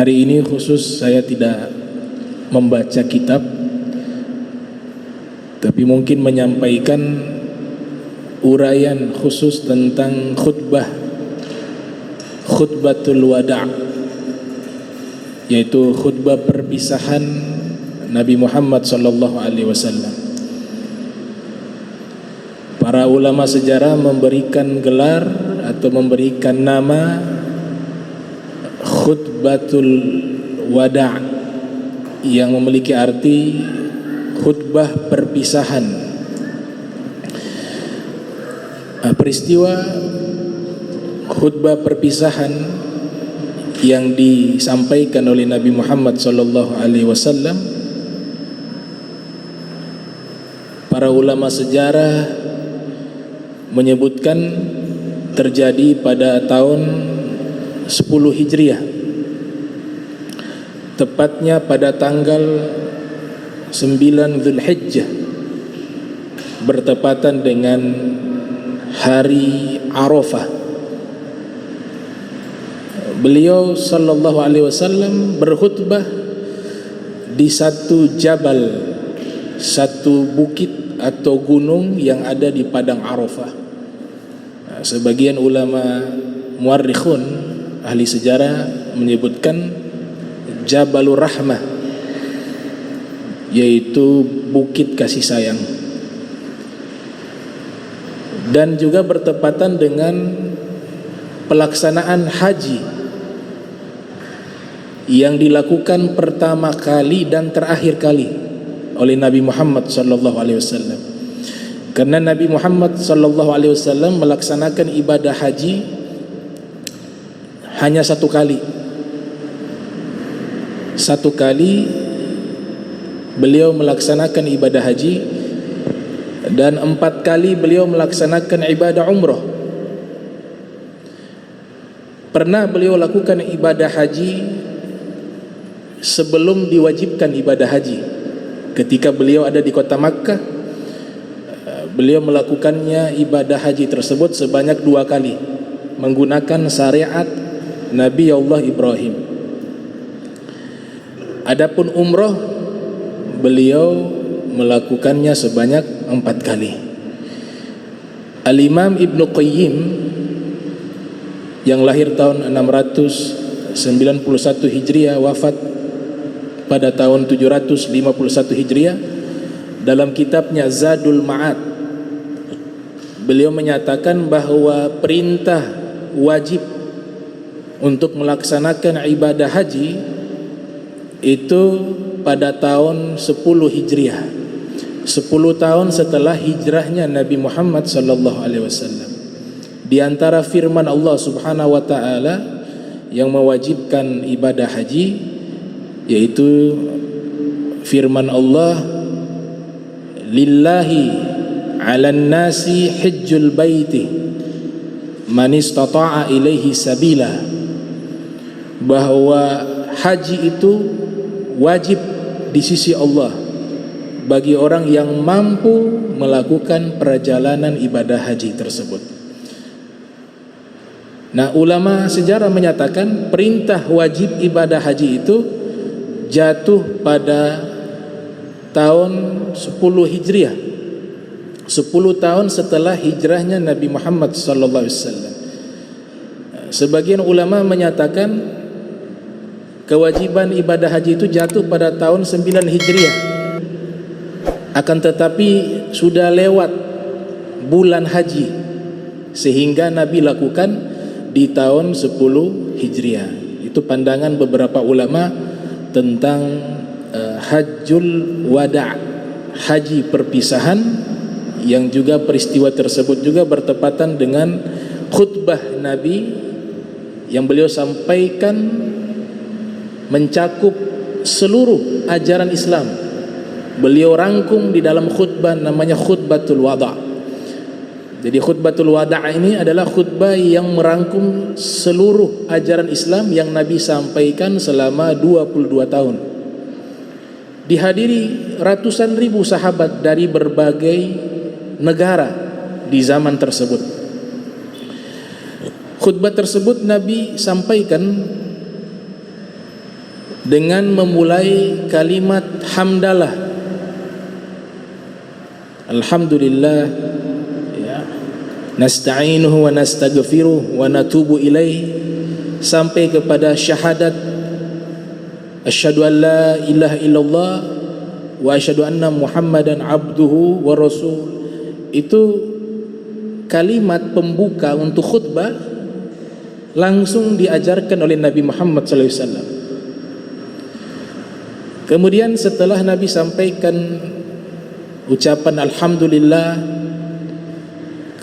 Hari ini khusus saya tidak membaca kitab, tapi mungkin menyampaikan uraian khusus tentang khutbatul wada', yaitu khutbah perpisahan Nabi Muhammad SAW. Para ulama sejarah memberikan gelar atau memberikan nama khutbatul wada', yang memiliki arti khutbah perpisahan. Peristiwa khutbah perpisahan yang disampaikan oleh Nabi Muhammad SAW, para ulama sejarah menyebutkan terjadi pada tahun 10 Hijriah, tepatnya pada tanggal 9 Dzulhijjah, bertepatan dengan hari Arafah. Beliau sallallahu alaihi wasallam berkhutbah di satu jabal, satu bukit atau gunung yang ada di padang Arafah. Sebagian ulama muarrikhun, ahli sejarah, menyebutkan Jabalur Rahmah, yaitu bukit kasih sayang. Dan juga bertepatan dengan pelaksanaan haji yang dilakukan pertama kali dan terakhir kali oleh Nabi Muhammad SAW. Karena Nabi Muhammad SAW melaksanakan ibadah haji hanya satu kali. Satu kali beliau melaksanakan ibadah haji, dan 4 kali beliau melaksanakan ibadah umrah. Pernah beliau lakukan ibadah haji sebelum diwajibkan ibadah haji. Ketika beliau ada di kota Makkah, beliau melakukannya ibadah haji tersebut sebanyak 2 kali menggunakan syariat Nabi Allah Ibrahim. Adapun umrah, beliau melakukannya sebanyak 4 kali. Al-Imam Ibnu Qayyim yang lahir tahun 691 Hijriah, wafat pada tahun 751 Hijriah, dalam kitabnya Zadul Ma'ad, beliau menyatakan bahwa perintah wajib untuk melaksanakan ibadah haji itu pada tahun 10 Hijriah, 10 tahun setelah hijrahnya Nabi Muhammad SAW. Di antara firman Allah Subhanahu wa taala yang mewajibkan ibadah haji, yaitu firman Allah, lillahi 'alan nasi hajjul baiti man istata'a ilaihi sabila, bahwa haji itu wajib di sisi Allah bagi orang yang mampu melakukan perjalanan ibadah haji tersebut. Nah, ulama sejarah menyatakan perintah wajib ibadah haji itu jatuh pada tahun 10 Hijriah, 10 tahun setelah hijrahnya Nabi Muhammad SAW. Sebagian ulama menyatakan kewajiban ibadah haji itu jatuh pada tahun 9 Hijriah. Akan tetapi sudah lewat bulan haji, sehingga Nabi lakukan di tahun 10 Hijriah. Itu pandangan beberapa ulama tentang Hajjul Wada', haji perpisahan, yang juga peristiwa tersebut juga bertepatan dengan khutbah Nabi yang beliau sampaikan mencakup seluruh ajaran Islam. Beliau rangkum di dalam khutbah namanya khutbatul wada'. Jadi khutbatul wada' ini adalah khutbah yang merangkum seluruh ajaran Islam yang Nabi sampaikan selama 22 tahun. Dihadiri ratusan ribu sahabat dari berbagai negara di zaman tersebut. Khutbah tersebut Nabi sampaikan dengan memulai kalimat hamdalah, alhamdulillah, ya, nasta'inuhu wa nastaghfiruh wa natubu ilaih, sampai kepada syahadat asyhadu an la ilaha illallah wa asyhadu anna muhammadan abduhu wa rasul. Itu kalimat pembuka untuk khutbah langsung diajarkan oleh Nabi Muhammad SAW. Kemudian setelah Nabi sampaikan ucapan alhamdulillah,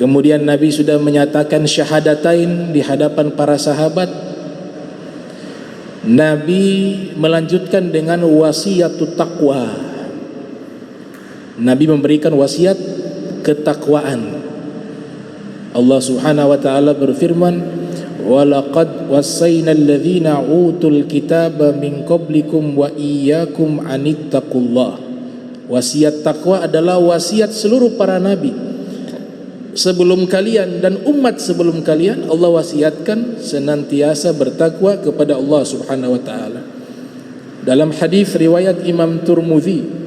kemudian Nabi sudah menyatakan syahadatain di hadapan para sahabat, Nabi melanjutkan dengan wasiatut taqwa. Nabi memberikan wasiat ketakwaan. Allah Subhanahu wa taala berfirman, "Walaqad wassayna alladhina utul kitaba min qablikum wa iyyakum anittaqullah." Wasiat takwa adalah wasiat seluruh para nabi sebelum kalian dan umat sebelum kalian. Allah wasiatkan senantiasa bertakwa kepada Allah Subhanahu wa taala. Dalam hadis riwayat Imam Tirmidzi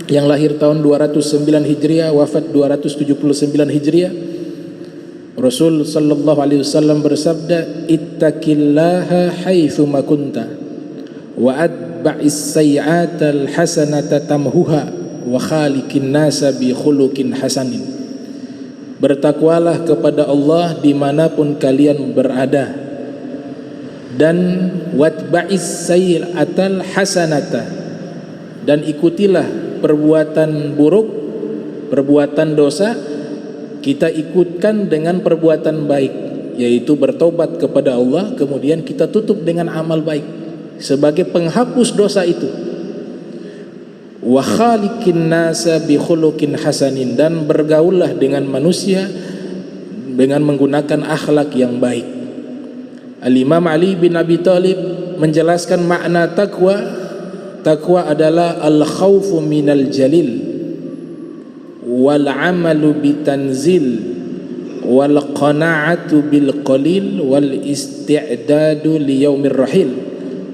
yang lahir tahun 209 Hijriah, wafat 279 Hijriah, Rasul sallallahu alaihi wasallam bersabda, "Ittaqillaha haitsu ma kunta wa atba'is sayyi'atal hasanata tamhuha wa khaliqin nasa bi khuluqin hasanin." Bertakwalah kepada Allah dimanapun kalian berada, dan watba'is sayyi'atal hasanata, dan ikutilah perbuatan buruk, perbuatan dosa, kita ikutkan dengan perbuatan baik, yaitu bertobat kepada Allah, kemudian kita tutup dengan amal baik sebagai penghapus dosa itu. Wa khaliqin nasa bi khuluqin hasanin, dan bergaullah dengan manusia dengan menggunakan akhlak yang baik. Al-Imam Ali bin Abi Thalib menjelaskan makna takwa. Takwa adalah al-khawfu minal jalil wal amalu bitanzil wal qana'atu bil qalil wal isti'dadu li yaumir rahil.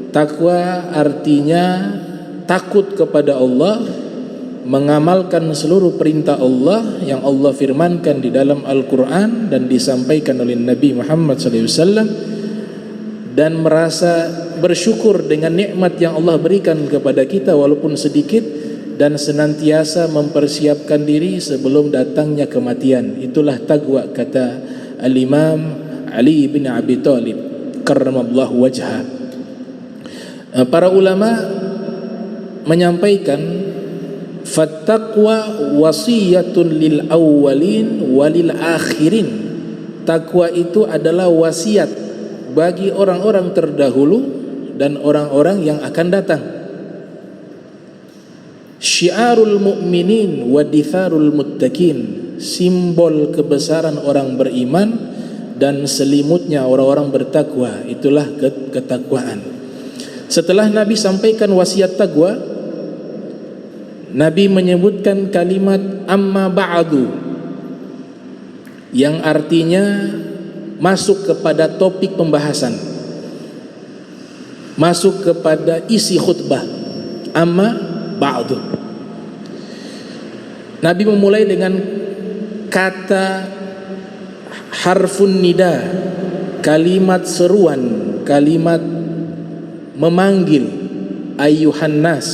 Takwa artinya takut kepada Allah, mengamalkan seluruh perintah Allah yang Allah firmankan di dalam Al-Quran dan disampaikan oleh Nabi Muhammad SAW, dan merasa bersyukur dengan nikmat yang Allah berikan kepada kita walaupun sedikit, dan senantiasa mempersiapkan diri sebelum datangnya kematian. Itulah takwa, kata Al-Imam Ali bin Abi Thalib karramallahu wajhah. Para ulama menyampaikan, fattaqwa wasiyatun lil awwalin walil akhirin. Takwa itu adalah wasiat bagi orang-orang terdahulu dan orang-orang yang akan datang. Syiarul mu'minin wa ditharul muttaqin, simbol kebesaran orang beriman dan selimutnya orang-orang bertakwa, itulah ketakwaan. Setelah Nabi sampaikan wasiat takwa, Nabi menyebutkan kalimat amma ba'du, yang artinya masuk kepada topik pembahasan, masuk kepada isi khutbah. Amma ba'du, Nabi memulai dengan kata harfun nida, kalimat seruan, kalimat memanggil, ayyuhan nas,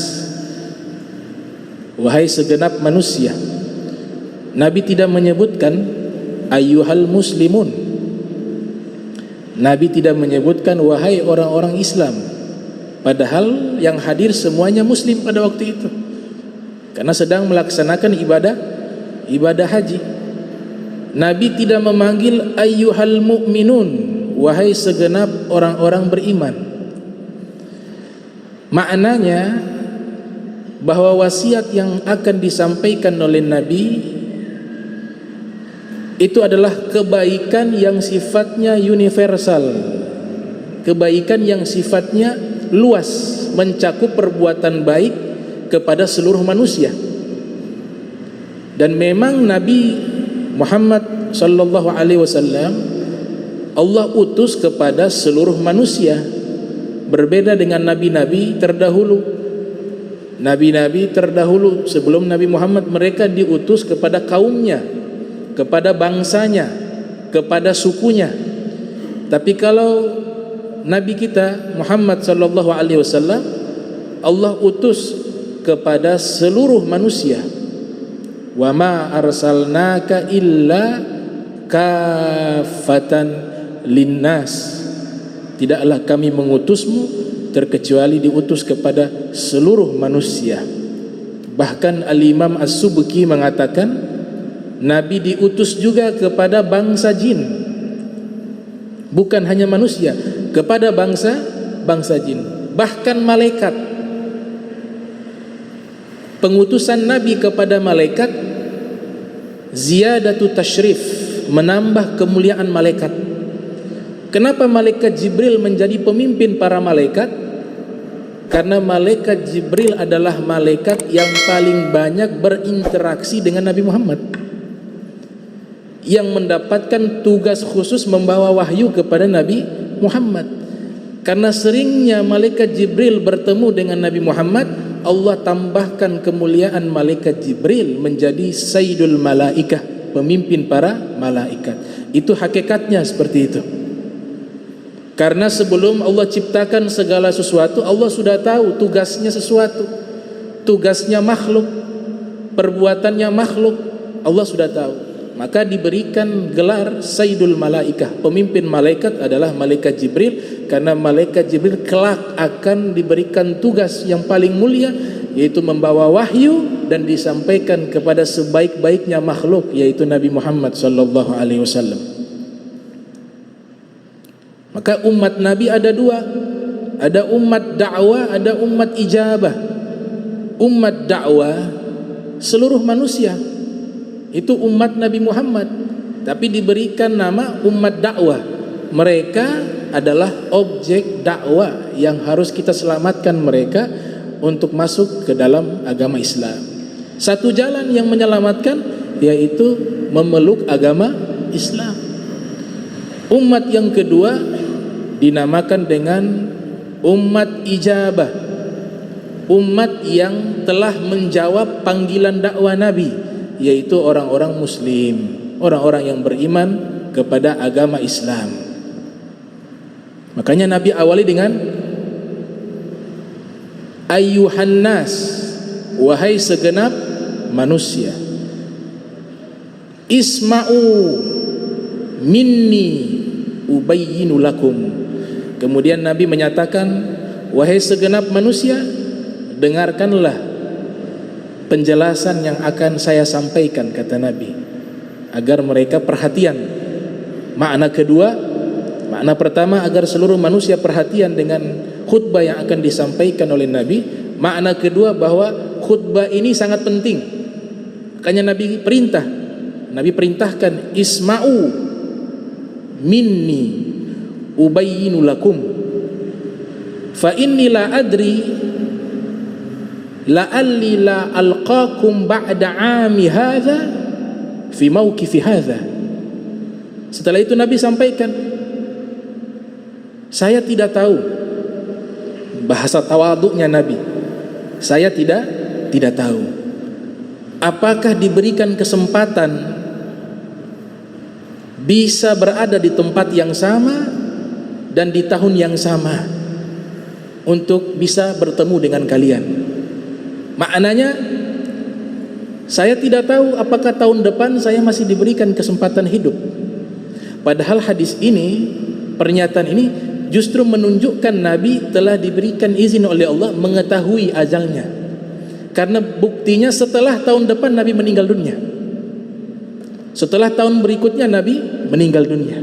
wahai segenap manusia. Nabi tidak menyebutkan ayyuhal muslimun, Nabi tidak menyebutkan wahai orang-orang Islam, padahal yang hadir semuanya muslim pada waktu itu, karena sedang melaksanakan ibadah haji. Nabi tidak memanggil ayyuhal mu'minun, wahai segenap orang-orang beriman. Maknanya bahwa wasiat yang akan disampaikan oleh Nabi itu adalah kebaikan yang sifatnya universal, kebaikan yang sifatnya luas, mencakup perbuatan baik kepada seluruh manusia. Dan memang Nabi Muhammad SAW Allah utus kepada seluruh manusia, berbeda dengan nabi-nabi terdahulu. Nabi-nabi terdahulu sebelum Nabi Muhammad, mereka diutus kepada kaumnya, kepada bangsanya, kepada sukunya. Tapi kalau Nabi kita Muhammad sallallahu alaihi wasallam, Allah utus kepada seluruh manusia. Wa ma arsalnaka illa kafatan linnas. Tidaklah kami mengutusmu terkecuali diutus kepada seluruh manusia. Bahkan Al-Imam As-Subki mengatakan Nabi diutus juga kepada bangsa jin, bukan hanya manusia, kepada bangsa jin, bahkan malaikat. Pengutusan Nabi kepada malaikat ziyadatu tashrif, menambah kemuliaan malaikat. Kenapa malaikat Jibril menjadi pemimpin para malaikat? Karena malaikat Jibril adalah malaikat yang paling banyak berinteraksi dengan Nabi Muhammad, yang mendapatkan tugas khusus membawa wahyu kepada Nabi Muhammad. Karena seringnya malaikat Jibril bertemu dengan Nabi Muhammad, Allah tambahkan kemuliaan malaikat Jibril menjadi Sayyidul Malaikah, pemimpin para malaikat. Itu hakikatnya seperti itu. Karena sebelum Allah ciptakan segala sesuatu, Allah sudah tahu tugasnya sesuatu, tugasnya makhluk, perbuatannya makhluk, Allah sudah tahu. Maka diberikan gelar Sayyidul Malaikah, pemimpin malaikat adalah malaikat Jibril. Karena malaikat Jibril kelak akan diberikan tugas yang paling mulia, yaitu membawa wahyu dan disampaikan kepada sebaik-baiknya makhluk, yaitu Nabi Muhammad sallallahu alaihi wasallam. Maka umat Nabi ada dua, ada umat dakwah, ada umat ijabah. Umat dakwah seluruh manusia, itu umat Nabi Muhammad, tapi diberikan nama umat dakwah. Mereka adalah objek dakwah yang harus kita selamatkan mereka untuk masuk ke dalam agama Islam. Satu jalan yang menyelamatkan yaitu memeluk agama Islam. Umat yang kedua dinamakan dengan umat ijabah, umat yang telah menjawab panggilan dakwah Nabi, yaitu orang-orang muslim, orang-orang yang beriman kepada agama Islam. Makanya Nabi awali dengan ayyuhan nas, wahai segenap manusia, isma'u minni ubayyinu lakum. Kemudian Nabi menyatakan, wahai segenap manusia, dengarkanlah penjelasan yang akan saya sampaikan, kata Nabi, agar mereka perhatian. Makna kedua, makna pertama agar seluruh manusia perhatian dengan khutbah yang akan disampaikan oleh Nabi. Makna kedua bahwa khutbah ini sangat penting. Makanya Nabi perintahkan isma'u minni ubayyinu lakum fa inni la adri la'alli la alqakum ba'da 'ami hadza fi mawqifi hadza. Setelah itu Nabi sampaikan, saya tidak tahu, bahasa tawaduknya Nabi, saya tidak tahu apakah diberikan kesempatan bisa berada di tempat yang sama dan di tahun yang sama untuk bisa bertemu dengan kalian. Maknanya, saya tidak tahu apakah tahun depan saya masih diberikan kesempatan hidup. Padahal hadis ini, pernyataan ini justru menunjukkan Nabi telah diberikan izin oleh Allah mengetahui ajalnya. Karena buktinya setelah tahun depan Nabi meninggal dunia. Setelah tahun berikutnya Nabi meninggal dunia.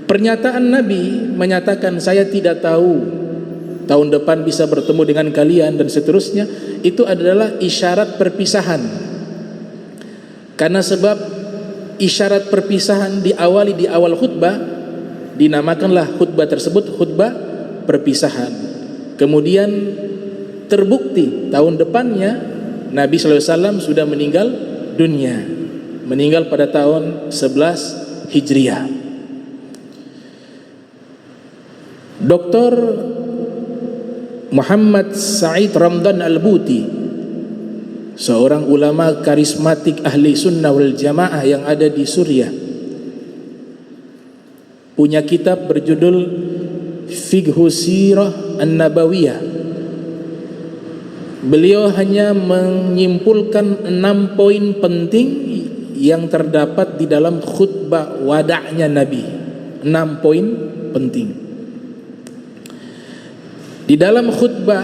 Pernyataan Nabi menyatakan saya tidak tahu tahun depan bisa bertemu dengan kalian dan seterusnya, itu adalah isyarat perpisahan. Karena sebab isyarat perpisahan diawali di awal khutbah, dinamakanlah khutbah tersebut khutbah perpisahan. Kemudian terbukti tahun depannya Nabi SAW sudah meninggal dunia, meninggal pada tahun 11 Hijriah. Dr. Muhammad Said Ramdan Al-Buti, seorang ulama karismatik ahli sunnah wal jamaah yang ada di Suriah, punya kitab berjudul Fiqhu Sirah An-Nabawiyah. Beliau hanya menyimpulkan 6 poin penting yang terdapat di dalam khutbah wada'nya Nabi. 6 poin penting di dalam khutbah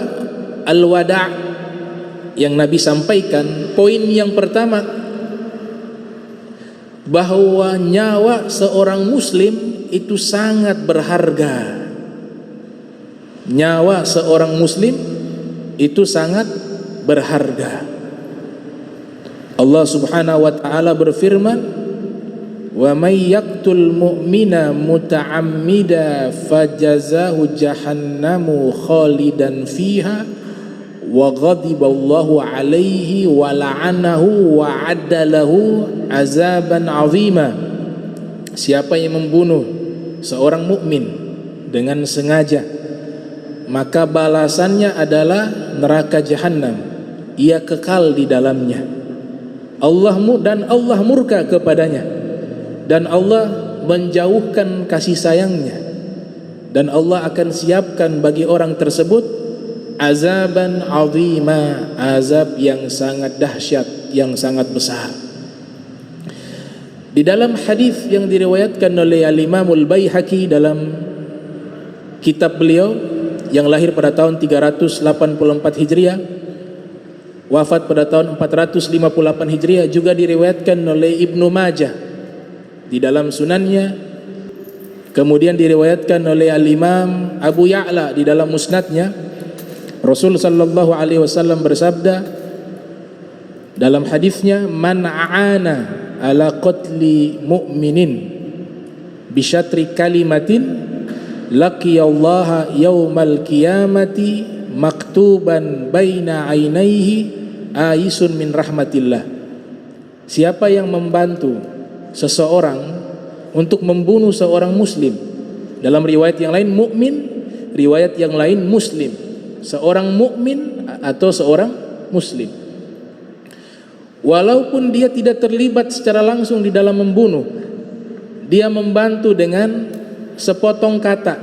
al-wada' yang Nabi sampaikan. Poin yang pertama, bahwa nyawa seorang muslim itu sangat berharga. Nyawa seorang muslim itu sangat berharga. Allah Subhanahu wa taala berfirman, wa may yaqtul mu'mina muta'ammida fajazahu jahannamu khalidan fiha wa ghadiballahu alaihi wa la'anahu wa addalahu azaban azima. Siapa yang membunuh seorang mukmin dengan sengaja, maka balasannya adalah neraka jahanam, ia kekal di dalamnya. Allah murka kepadanya, dan Allah menjauhkan kasih sayangnya, dan Allah akan siapkan bagi orang tersebut azaban azima, azab yang sangat dahsyat, yang sangat besar. Di dalam hadis yang diriwayatkan oleh Al-Imam Al-Baihaqi dalam kitab beliau, yang lahir pada tahun 384 Hijriah, wafat pada tahun 458 Hijriah, juga diriwayatkan oleh Ibnu Majah di dalam sunannya, kemudian diriwayatkan oleh Al-Imam Abu Ya'la di dalam musnadnya. Rasul sallallahu alaihi wasallam bersabda dalam hadisnya, man a'ana ala qatli mu'minin bisyatri kalimatin laqiyallaha yaumal qiyamati maktuban baina ainaihi aisun min rahmatillah. Siapa yang membantu seseorang untuk membunuh seorang muslim, dalam riwayat yang lain mukmin, riwayat yang lain muslim, seorang mukmin atau seorang muslim, walaupun dia tidak terlibat secara langsung di dalam membunuh, dia membantu dengan sepotong kata,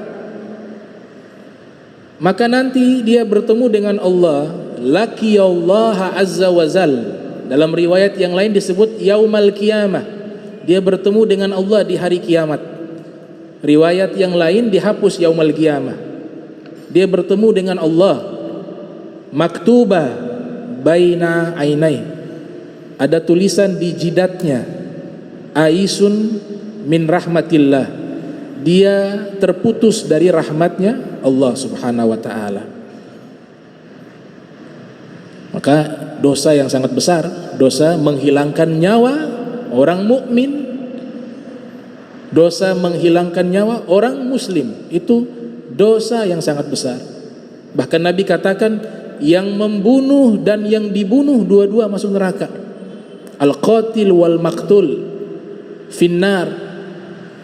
maka nanti dia bertemu dengan Allah, laqiyallaha azza wa zal. Dalam riwayat yang lain disebut yaumal qiyamah, dia bertemu dengan Allah di hari kiamat. Riwayat yang lain dihapus yaumal qiyamah, dia bertemu dengan Allah. Maktuba baina ainai, ada tulisan di jidatnya, aisun min rahmatillah, dia terputus dari rahmatnya Allah Subhanahu wa ta'ala. Maka dosa yang sangat besar, dosa menghilangkan nyawa orang mukmin, dosa menghilangkan nyawa orang muslim, itu dosa yang sangat besar. Bahkan Nabi katakan, yang membunuh dan yang dibunuh dua-dua masuk neraka. Al-qatil wal maqtul finnar,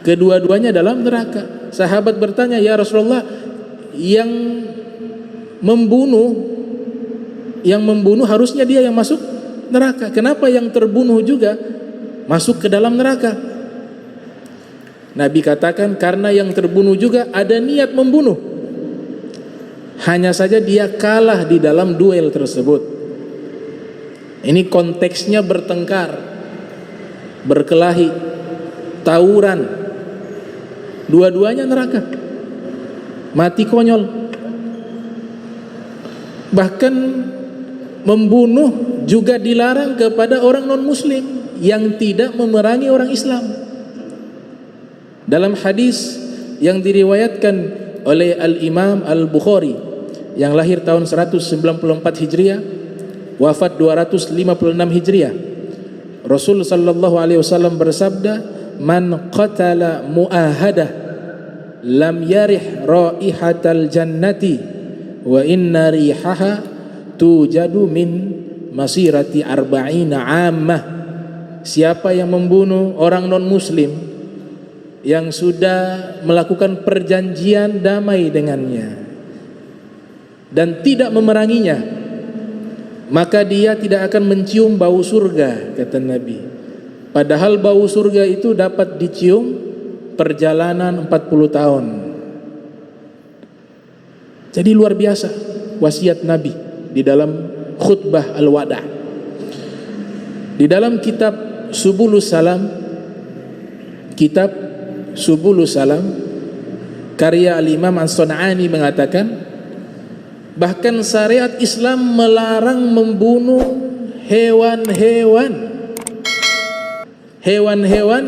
kedua-duanya dalam neraka. Sahabat bertanya, ya Rasulullah, yang membunuh harusnya dia yang masuk neraka, kenapa yang terbunuh juga masuk ke dalam neraka? Nabi katakan, karena yang terbunuh juga ada niat membunuh, hanya saja dia kalah di dalam duel tersebut. Ini konteksnya bertengkar, berkelahi, tawuran, dua-duanya neraka, mati konyol. Bahkan membunuh juga dilarang kepada orang non-muslim yang tidak memerangi orang Islam. Dalam hadis yang diriwayatkan oleh Al-Imam Al-Bukhari, yang lahir tahun 194 Hijriah, wafat 256 Hijriah, Rasul sallallahu alaihi wasallam bersabda, man qatala mu'ahadah lam yarih raihatal jannati wa inna rihaha tujadu min masirati arba'ina ammah. Siapa yang membunuh orang non muslim yang sudah melakukan perjanjian damai dengannya, dan tidak memeranginya, maka dia tidak akan mencium bau surga, kata Nabi. Padahal bau surga itu dapat dicium perjalanan 40 tahun. Jadi luar biasa wasiat Nabi di dalam khutbah al-wada'. Di dalam kitab Subulus Salam, karya al-Imam As-Sun'ani mengatakan, bahkan syariat Islam melarang membunuh hewan-hewan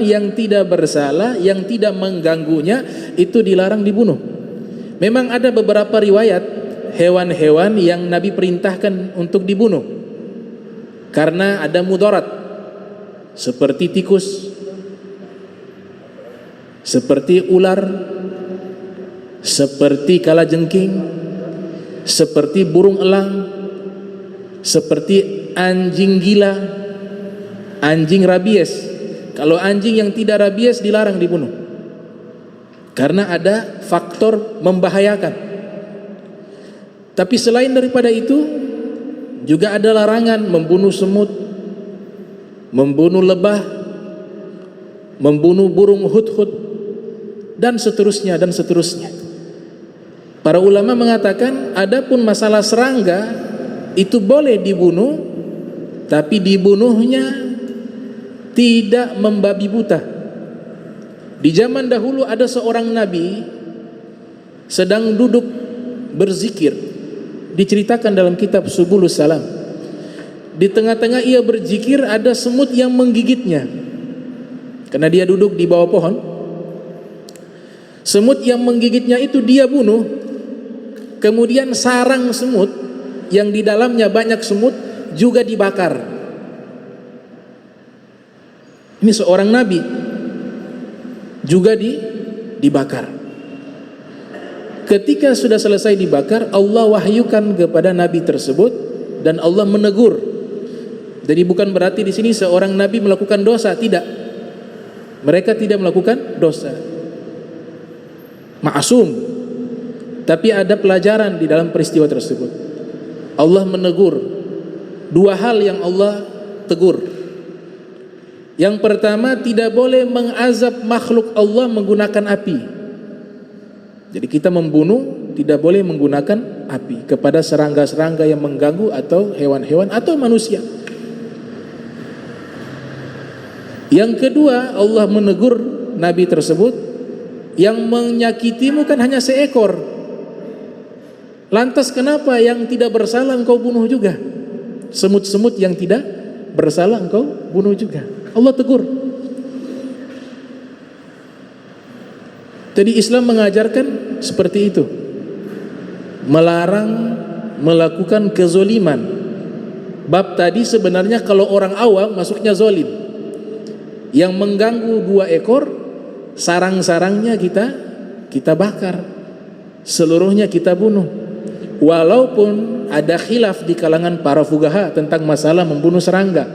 yang tidak bersalah, yang tidak mengganggunya, itu dilarang dibunuh. Memang ada beberapa riwayat hewan-hewan yang Nabi perintahkan untuk dibunuh karena ada mudarat, seperti tikus, seperti ular, seperti kalajengking, seperti burung elang, seperti anjing gila, anjing rabies. Kalau anjing yang tidak rabies dilarang dibunuh karena ada faktor membahayakan. Tapi selain daripada itu juga ada larangan membunuh semut, membunuh lebah, membunuh burung hudhud, dan seterusnya dan seterusnya. Para ulama mengatakan adapun masalah serangga itu boleh dibunuh, tapi dibunuhnya tidak membabi buta. Di zaman dahulu ada seorang nabi sedang duduk berzikir, diceritakan dalam kitab Subulus Salam. Di tengah-tengah ia berzikir, ada semut yang menggigitnya karena dia duduk di bawah pohon. Semut yang menggigitnya itu dia bunuh. Kemudian sarang semut yang di dalamnya banyak semut juga dibakar. Ini seorang nabi juga dibakar. Ketika sudah selesai dibakar, Allah wahyukan kepada nabi tersebut dan Allah menegur. Jadi bukan berarti di sini seorang nabi melakukan dosa, tidak. Mereka tidak melakukan dosa, ma'asum. Tapi ada pelajaran di dalam peristiwa tersebut. Allah menegur. Dua hal yang Allah tegur. Yang pertama, tidak boleh mengazab makhluk Allah menggunakan api. Jadi kita membunuh tidak boleh menggunakan api kepada serangga-serangga yang mengganggu atau hewan-hewan atau manusia. Yang kedua, Allah menegur nabi tersebut, yang menyakitimu kan hanya seekor. Lantas kenapa yang tidak bersalah engkau bunuh juga? Semut-semut yang tidak bersalah engkau bunuh juga. Allah tegur. Jadi Islam mengajarkan seperti itu, melarang melakukan kezoliman. Bab tadi sebenarnya kalau orang awam masuknya zolim. Yang mengganggu dua ekor, sarang-sarangnya kita bakar, seluruhnya kita bunuh. Walaupun ada khilaf di kalangan para fuqaha tentang masalah membunuh serangga,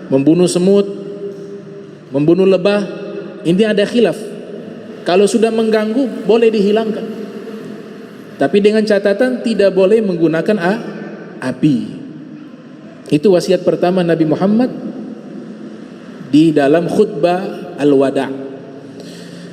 membunuh semut, membunuh lebah, ini ada khilaf. Kalau sudah mengganggu boleh dihilangkan, tapi dengan catatan tidak boleh menggunakan api. Itu wasiat pertama Nabi Muhammad di dalam khutbah al-wada'.